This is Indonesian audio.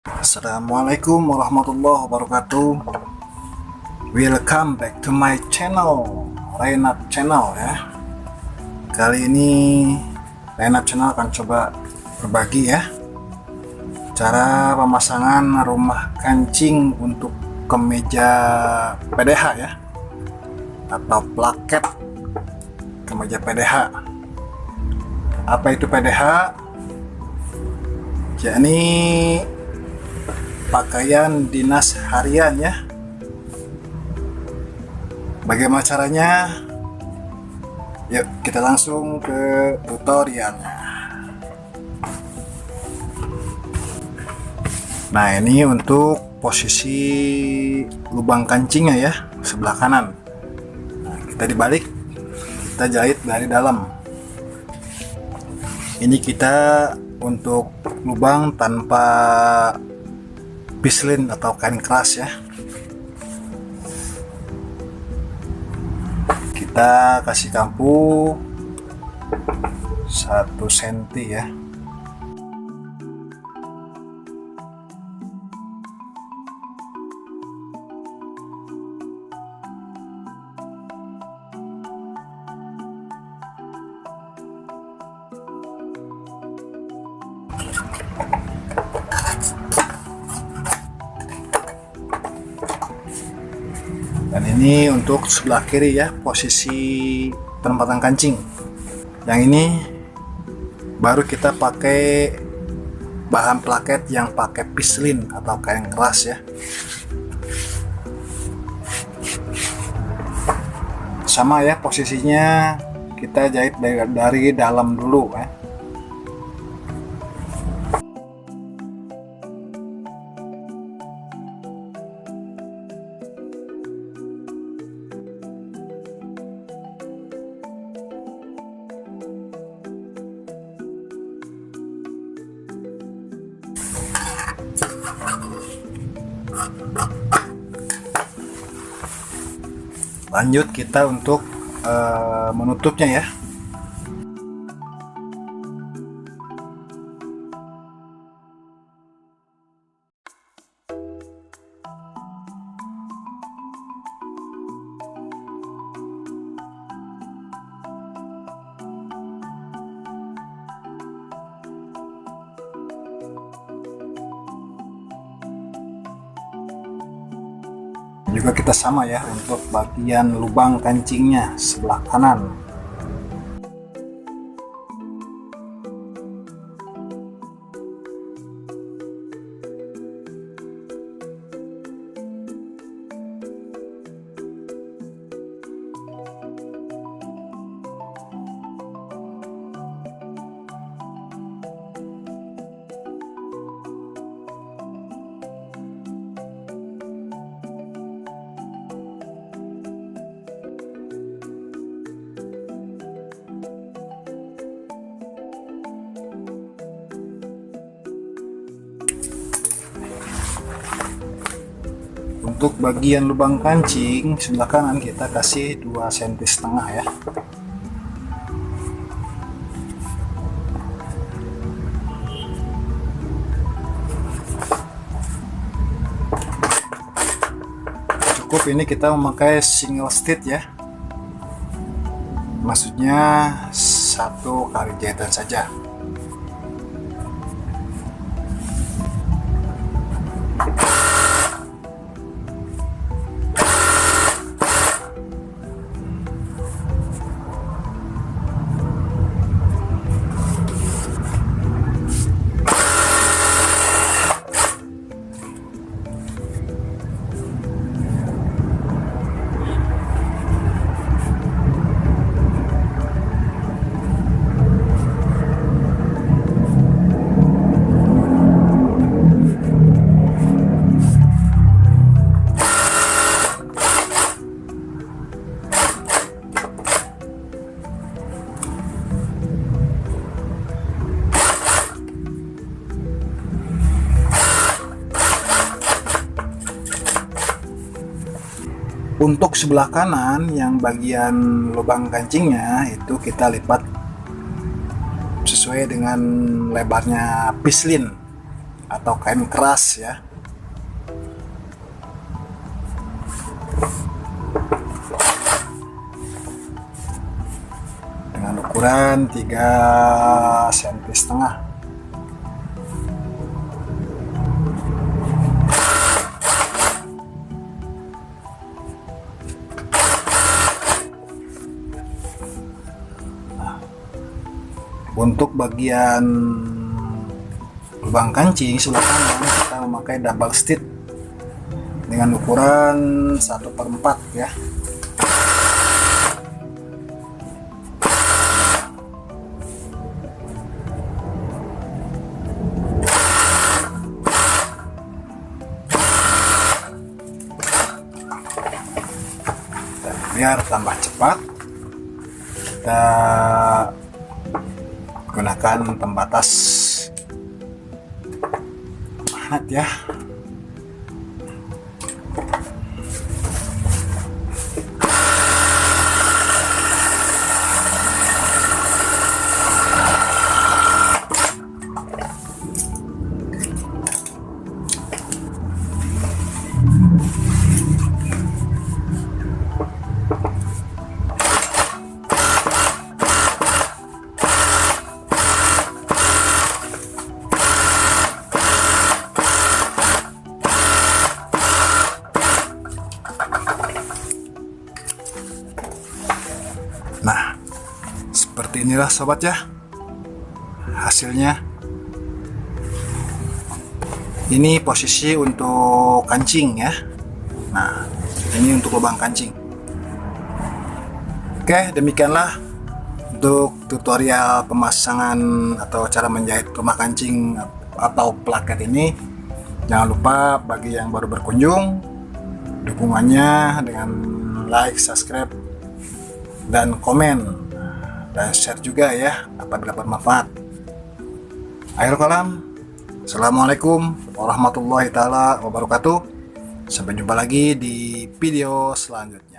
Assalamualaikum warahmatullahi wabarakatuh. Welcome back to my channel, Renat Channel ya. Kali ini Renat Channel akan coba berbagi ya cara pemasangan rumah kancing untuk kemeja PDH ya, atau plaket kemeja PDH. Apa itu PDH? Yakni pakaian dinas harian ya. Bagaimana caranya? Yuk kita langsung ke tutorialnya. Nah, ini untuk posisi lubang kancingnya ya, sebelah kanan. Nah, kita dibalik, kita jahit dari dalam. Ini kita untuk lubang tanpa pislin atau kain keras ya. Kita kasih kampu 1 cm ya. Dan ini untuk sebelah kiri ya, posisi penempatan kancing. Yang ini baru kita pakai bahan plaket yang pakai pislin atau kain keras ya. Sama ya posisinya, kita jahit dari dalam dulu ya. Lanjut kita untuk menutupnya ya. Juga kita sama ya untuk bagian lubang kancingnya sebelah kanan. Untuk bagian lubang kancing sebelah kanan kita kasih 2,5 cm ya. Cukup ini kita memakai single stitch ya. Maksudnya 1 kali jahitan saja. Untuk sebelah kanan yang bagian lubang kancingnya itu kita lipat sesuai dengan lebarnya pislin. atau kain keras ya. Dengan ukuran 3,5 cm. Untuk bagian lubang kancing sebelah kanan kita memakai double stitch dengan ukuran 1/4 ya. Biar tambah cepat, kita gunakan pembatas magnet ya. Nah, seperti inilah sobat ya hasilnya. Ini posisi untuk kancing ya. Nah, ini untuk lubang kancing. Oke, demikianlah untuk tutorial pemasangan atau cara menjahit rumah kancing atau plaket ini. Jangan lupa bagi yang baru berkunjung, dukungannya dengan like, subscribe, dan komen, dan share juga ya apabila bermanfaat. Akhir kalam, assalamualaikum warahmatullahi taala wabarakatuh. Sampai jumpa lagi di video selanjutnya.